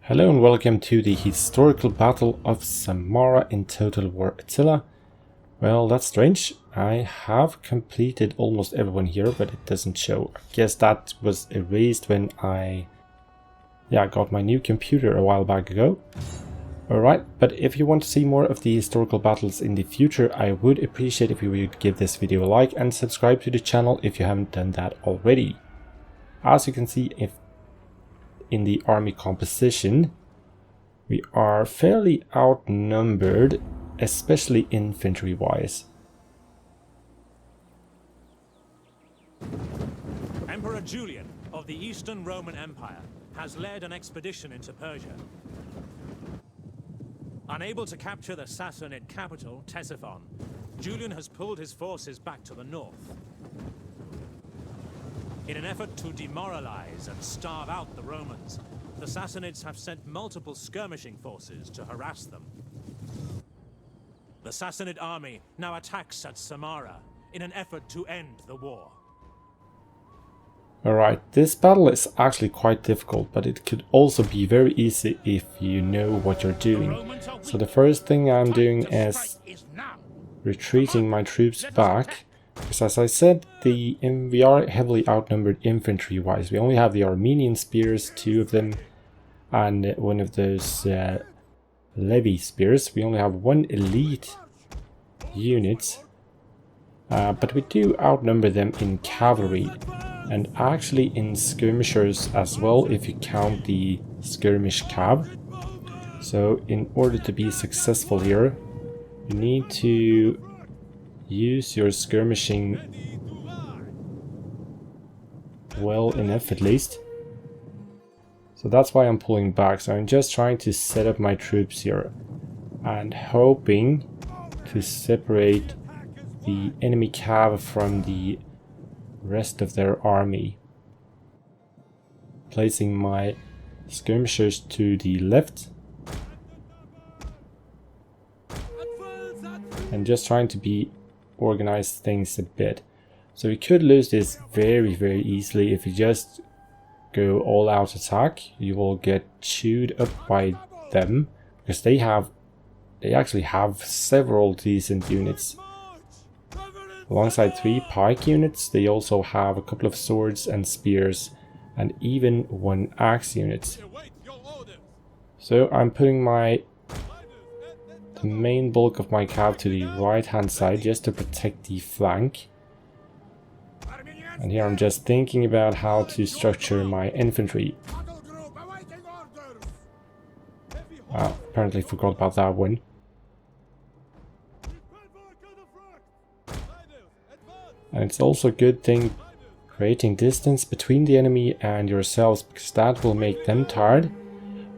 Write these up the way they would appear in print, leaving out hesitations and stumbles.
Hello and welcome to the historical battle of Samarra in Total War Attila. Well, that's strange. I have completed almost everyone here, but it doesn't show. I guess that was erased when I got my new computer a while back ago. Alright, but if you want to see more of the historical battles in the future, I would appreciate if you would give this video a like and subscribe to the channel if you haven't done that already. As you can see, in the army composition, we are fairly outnumbered, especially infantry wise. Emperor Julian of the Eastern Roman Empire has led an expedition into Persia. Unable to capture the Sassanid capital, Ctesiphon, Julian has pulled his forces back to the north. In an effort to demoralize and starve out the Romans, the Sassanids have sent multiple skirmishing forces to harass them. The Sassanid army now attacks at Samarra in an effort to end the war. Alright, this battle is actually quite difficult, but it could also be very easy if you know what you're doing. So the first thing I'm doing is retreating my troops back. Because as I said, we are heavily outnumbered infantry-wise. We only have the Armenian spears, 2 of them, and one of those levy spears. We only have 1 elite unit, but we do outnumber them in cavalry, and actually in skirmishers as well, if you count the skirmish cav. So in order to be successful here, you need to use your skirmishing well enough at least. So that's why I'm pulling back. So I'm just trying to set up my troops here and hoping to separate the enemy cav from the rest of their army. Placing my skirmishers to the left and just trying to organize things a bit. So we could lose this very easily if you just go all out attack. You will get chewed up by them because they actually have several decent units. Alongside 3 pike units, they also have a couple of swords and spears and even 1 axe unit. So I'm putting the main bulk of my cav to the right hand side just to protect the flank. And here I'm just thinking about how to structure my infantry. Apparently forgot about that one. And it's also a good thing creating distance between the enemy and yourselves, because that will make them tired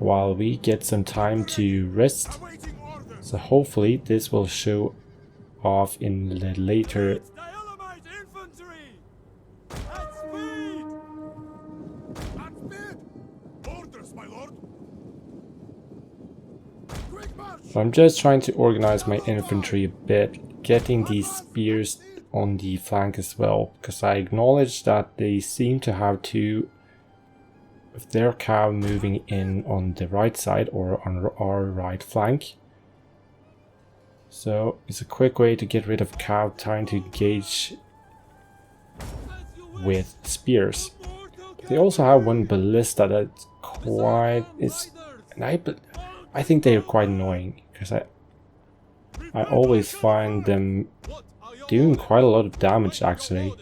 while we get some time to rest. So hopefully this will show off in the later. So I'm just trying to organize my infantry a bit, getting these spears on the flank as well, because I acknowledge that they seem to have 2 of their cav moving in on the right side or on our right flank. So it's a quick way to get rid of cav trying to engage with spears. They also have 1 ballista that's I think they are quite annoying, because I always find them doing quite a lot of damage actually.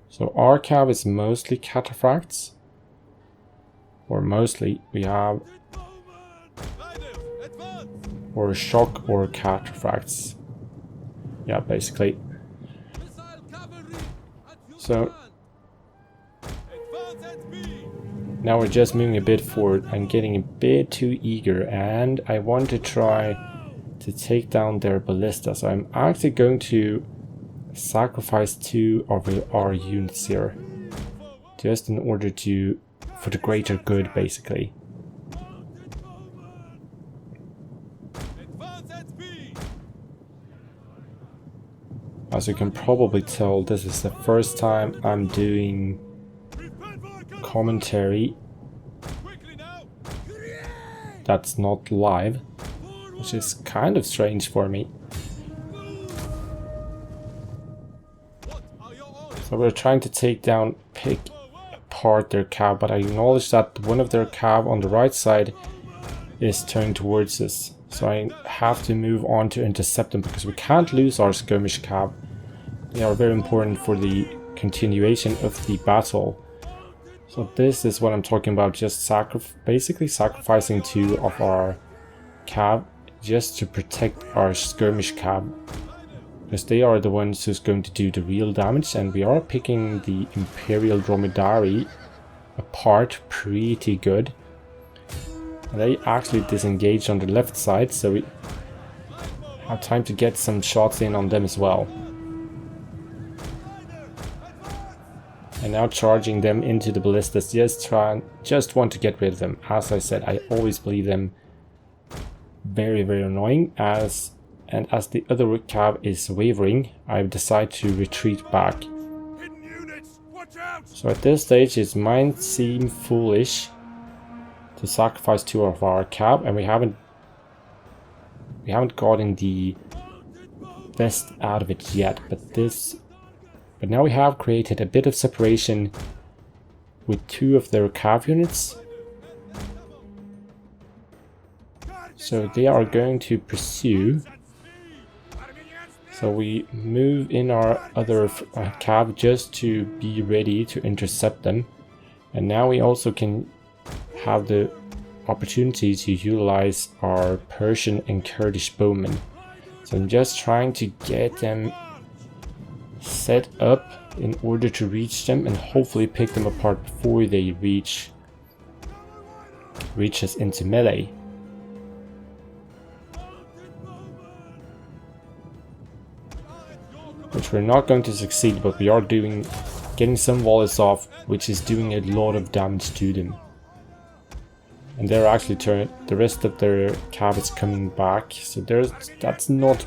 So our cav is mostly cataphracts, or mostly we have or shock or cataphracts. Yeah, basically. So now we're just moving a bit forward. I'm getting a bit too eager and I want to try to take down their ballista. So I'm actually going to sacrifice 2 of our units here, just in order for the greater good basically. As you can probably tell, this is the first time I'm doing commentary that's not live, which is kind of strange for me. So we're trying to pick apart their cav, but I acknowledge that one of their cav on the right side is turning towards us. So I have to move on to intercept them because we can't lose our skirmish cav. They are very important for the continuation of the battle. So this is what I'm talking about, just basically sacrificing 2 of our cav just to protect our skirmish cav. Because they are the ones who's going to do the real damage, and we are picking the Imperial Dromedary apart pretty good. And they actually disengaged on the left side, so we have time to get some shots in on them as well. And now charging them into the ballistas, just want to get rid of them. As I said, I always believe them very, very annoying. As the other cav is wavering, I decide to retreat back. So at this stage it might seem foolish to sacrifice 2 of our cav, and we haven't gotten the best out of it yet, but now we have created a bit of separation with 2 of their cav units. So they are going to pursue. So we move in our other cav just to be ready to intercept them. And now we also can have the opportunity to utilize our Persian and Kurdish bowmen. So I'm just trying to get them set up in order to reach them and hopefully pick them apart before they reach us into melee. Which we're not going to succeed, but we are getting some volleys off, which is doing a lot of damage to them. And they're actually the rest of their cav is coming back, so that's not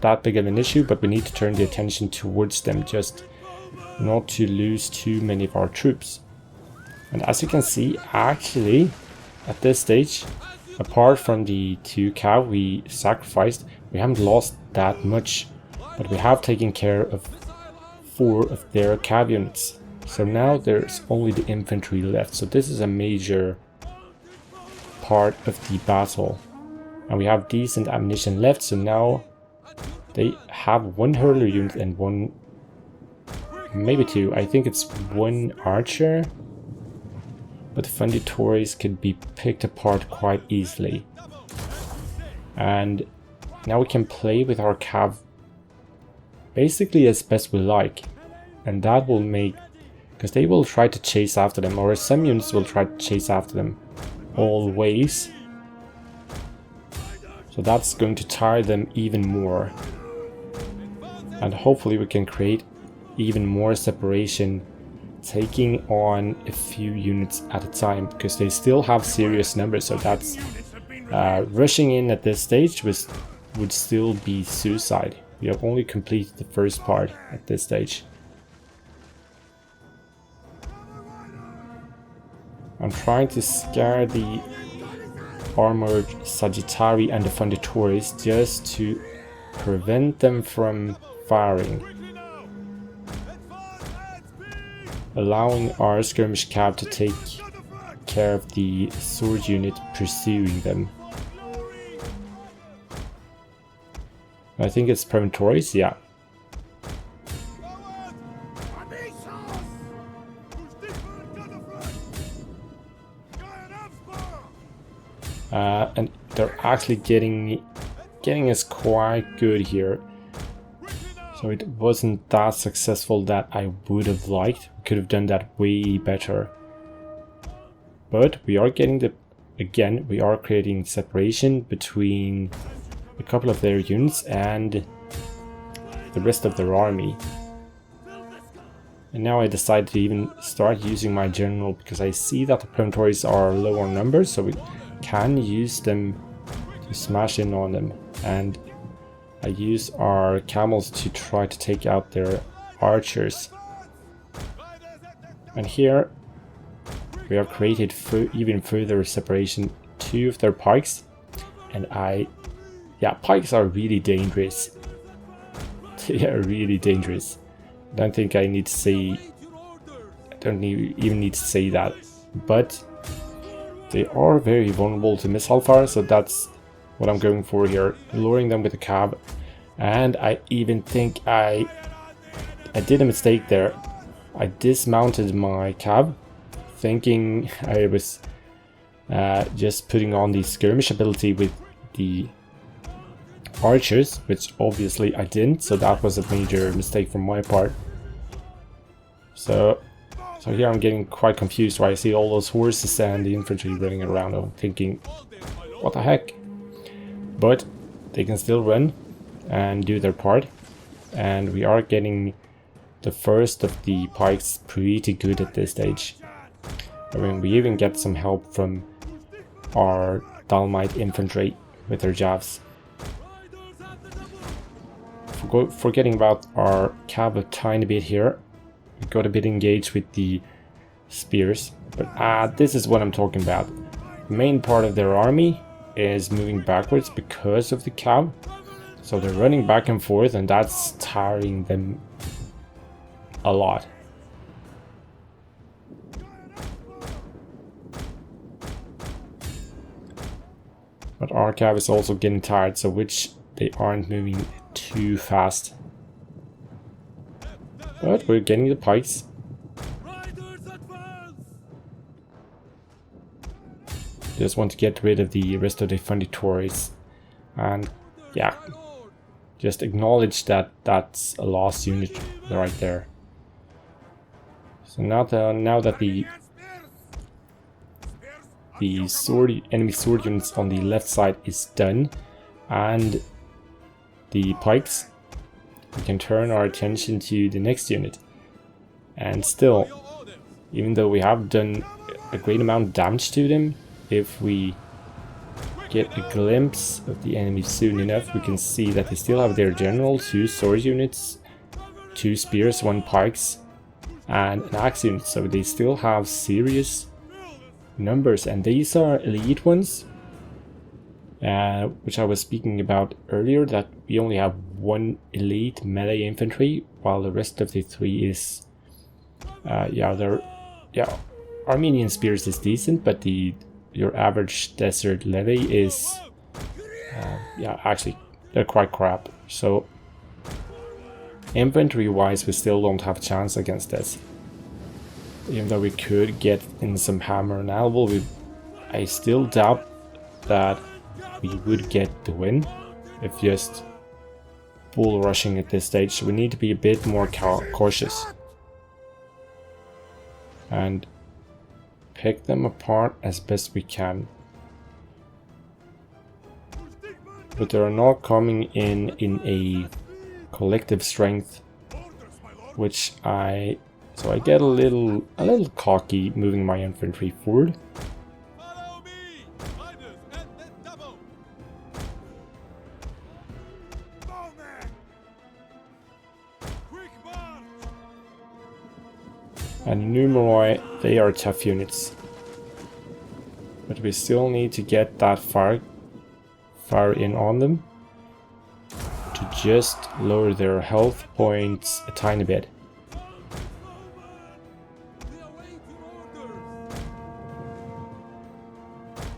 that big of an issue, but we need to turn the attention towards them just not to lose too many of our troops. And as you can see, actually at this stage, apart from the 2 cav we sacrificed, we haven't lost that much, but we have taken care of 4 of their cav units. So now there's only the infantry left, so this is a major part of the battle. And we have decent ammunition left, so now they have 1 hurler unit and 1, maybe 2, I think it's 1 archer. But the Funditories could be picked apart quite easily. And now we can play with our cav basically as best we like. And that will make, because they will try to chase after them, or some units will try to chase after them always. So that's going to tire them even more. And hopefully we can create even more separation, taking on a few units at a time, because they still have serious numbers. So that's rushing in at this stage would still be suicide. We have only completed the first part at this stage. I'm trying to scare the armored Sagittari and the Funditories just to prevent them from firing, allowing our skirmish cav to take care of the sword unit pursuing them. I think it's Prematories, yeah. And they're actually getting us quite good here. So it wasn't that successful that I would have liked. We could have done that way better. But we are getting we are creating separation between a couple of their units and the rest of their army. And now I decided to even start using my general, because I see that the Prematories are low on numbers, so we can use them to smash in on them. And I use our camels to try to take out their archers. And here we have created even further separation. 2 of their pikes, and yeah, pikes are really dangerous. They are really dangerous. I don't think I need to say, I don't even need to say that, but they are very vulnerable to missile fire, so that's what I'm going for here, luring them with a cab. And I even think I did a mistake there. I dismounted my cab, thinking I was just putting on the skirmish ability with the archers, which obviously I didn't, so that was a major mistake from my part. So here I'm getting quite confused, where I see all those horses and the infantry running around. I'm thinking, what the heck? But they can still run and do their part, and we are getting the first of the pikes pretty good at this stage. I mean, we even get some help from our Dalmite infantry with their jabs. Forgetting about our cab a tiny bit here, we got a bit engaged with the spears, but this is what I'm talking about. The main part of their army is moving backwards because of the cab, so they're running back and forth, and that's tiring them a lot. But our cab is also getting tired, so which they aren't moving too fast. But we're getting the pikes. Just want to get rid of the rest of the funditories, and yeah, just acknowledge that that's a lost unit right there. So now that the enemy sword units on the left side is done, and the pikes, we can turn our attention to the next unit. And still, even though we have done a great amount of damage to them, if we get a glimpse of the enemy soon enough, we can see that they still have their general, 2 sword units, 2 spears, 1 pikes, and an axe unit. So they still have serious numbers, and these are elite ones, which I was speaking about earlier, that we only have 1 elite melee infantry, while the rest of the 3 is Armenian spears is decent, but your average desert levy is actually they're quite crap. So infantry wise, we still don't have a chance against this. Even though we could get in some hammer and anvil, I still doubt that we would get the win if just bull rushing at this stage. We need to be a bit more cautious and pick them apart as best we can. But they're not coming in a collective strength, which so I get a little cocky moving my infantry forward. And Numeroi, they are tough units, but we still need to get that fire in on them to just lower their health points a tiny bit.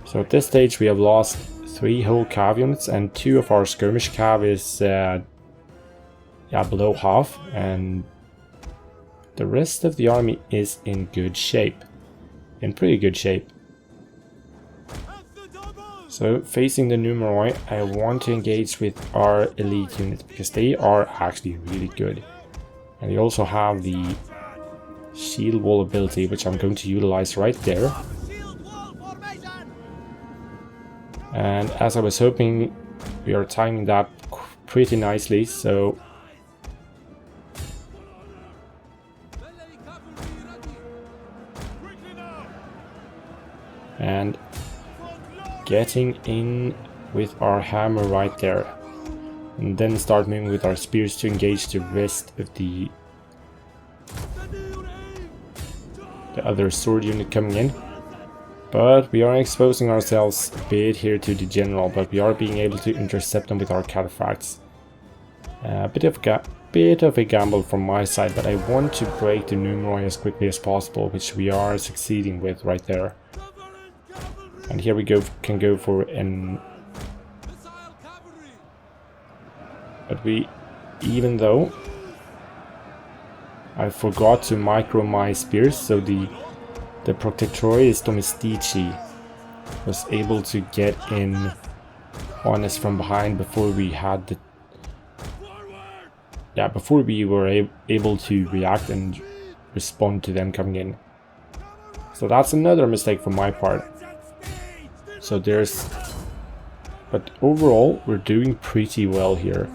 So at this stage we have lost 3 whole cav units, and 2 of our skirmish cav is below half, and the rest of the army is in good shape, in pretty good shape. So facing the Numeroi, I want to engage with our elite units because they are actually really good, and they also have the shield wall ability, which I'm going to utilize right there. And as I was hoping, we are timing that pretty nicely, so and getting in with our hammer right there, and then start moving with our spears to engage the rest of the the other sword unit coming in. But we are exposing ourselves a bit here to the general, but we are being able to intercept them with our cataphracts. A bit of a gamble from my side, but I want to break the numeroi as quickly as possible, which we are succeeding with right there. And here we can go for an... But even though I forgot to micro my spears, so the Protectoris Domestici was able to get in on us from behind before we had the... Yeah, before we were able to react and respond to them coming in. So that's another mistake from my part. So there's... But overall, we're doing pretty well here.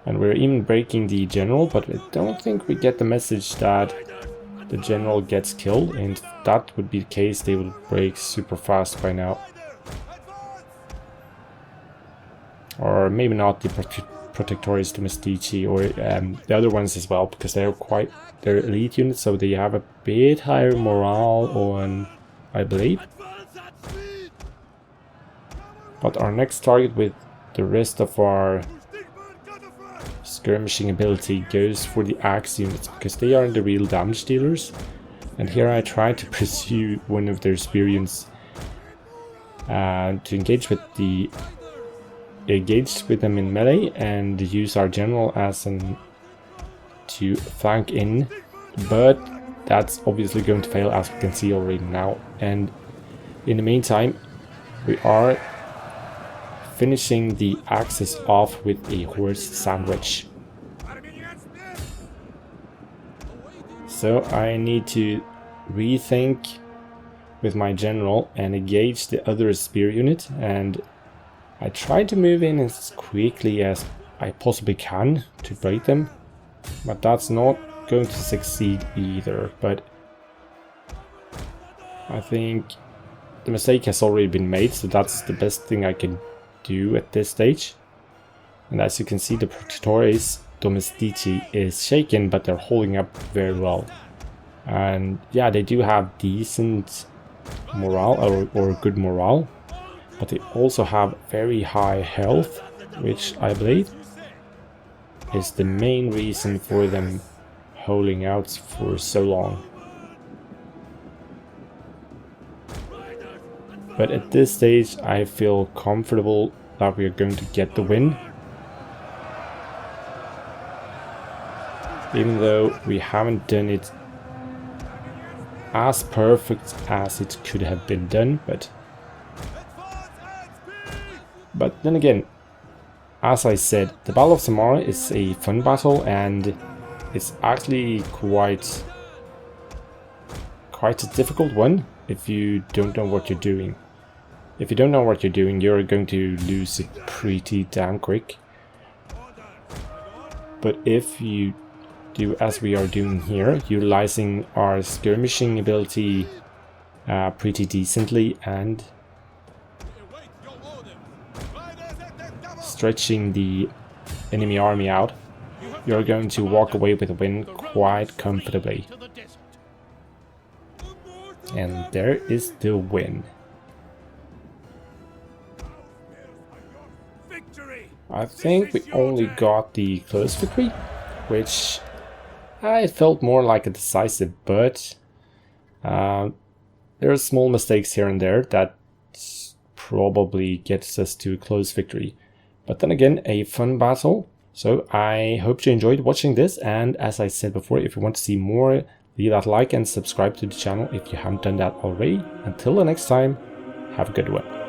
And we're even breaking the general, but I don't think we get the message that the general gets killed, and if that would be the case, they would break super fast by now. Or maybe not the Protectoris Domestici, or the other ones as well, because they're elite units, so they have a bit higher morale on, I believe. But our next target with the rest of our skirmishing ability goes for the axe units, because they are the real damage dealers. And here I try to pursue one of their spear units to engage with them in melee and use our general as to flank in, but that's obviously going to fail, as we can see already now. And in the meantime, we are finishing the axis off with a horse sandwich. So I need to rethink with my general and engage the other spear unit, and I try to move in as quickly as I possibly can to break them, but that's not going to succeed either. But I think the mistake has already been made, so that's the best thing I can do at this stage. And as you can see, the Protectoris Domestici is shaken, but they're holding up very well. And yeah, they do have decent morale, or good morale, but they also have very high health, which I believe is the main reason for them holding out for so long. But at this stage I feel comfortable that we are going to get the win. Even though we haven't done it as perfect as it could have been done, but then again, as I said, the Battle of Samarra is a fun battle, and it's actually quite a difficult one if you don't know what you're doing. If you don't know what you're doing, you're going to lose it pretty damn quick. But if you do as we are doing here, utilizing our skirmishing ability pretty decently and stretching the enemy army out, you're going to walk away with a win quite comfortably. And there is the win. I think we only got the close victory, which it felt more like a decisive, but there are small mistakes here and there that probably gets us to a close victory. But then again, a fun battle. So I hope you enjoyed watching this, and as I said before, if you want to see more, leave that like and subscribe to the channel if you haven't done that already. Until the next time, have a good one.